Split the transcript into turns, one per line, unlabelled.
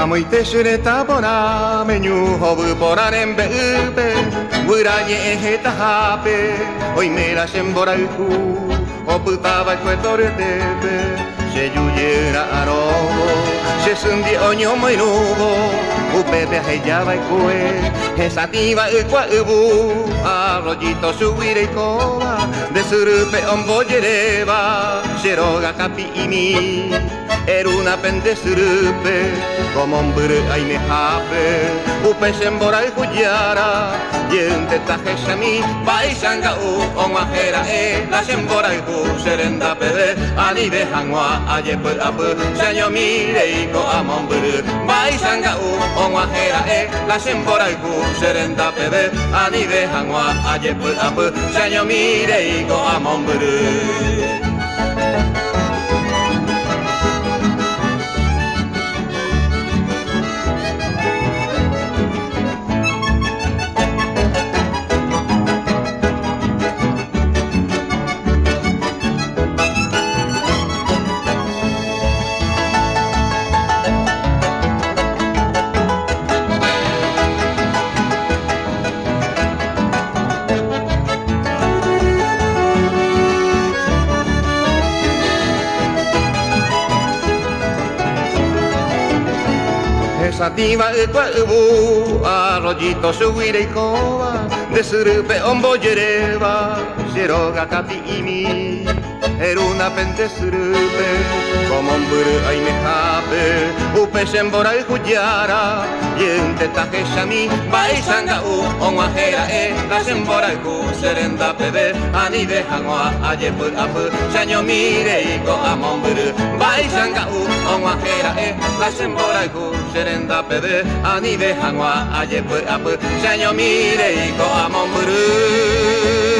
Amoite shureta pora menyu hobu poraren beube Wirañe ejeta hape Oimera shembora uku Oputaba cuetortepe Se yuyera arobo Se sundi oño moinubo Upete heyaba ikue Esativa ukwa ubu Arroyito subire ikoba De surupe ombo yereba Sheroga kapi imi Eruna pende surupe Como hombre ay me hape Upe sembora y kuyara Yente taje shami Paisanga u omajera La sembora y ku serenda pede Anibe hangwa ayepe ape Seño mire y ko amombre Paisanga u omajera La sembora y ku serenda pede Anibe hangwa ayepe ape Seño mire y ko amombre Sativa ukwa ubu Arroyito subire ikoba De surupe ombo yereba Shiroga kapi imi Eruna pente surupe Como hombre ay me hape Upe sembora y kuyara Yente taje shami Baisanga u onwajera La sembora y ku serenda pede Anibe hangwa ayepe ape Seño mire y ko amombre Baisanga u onwajera La sembora y ku serenda pede Anibe hangwa ayepe ape Seño mire y ko amombre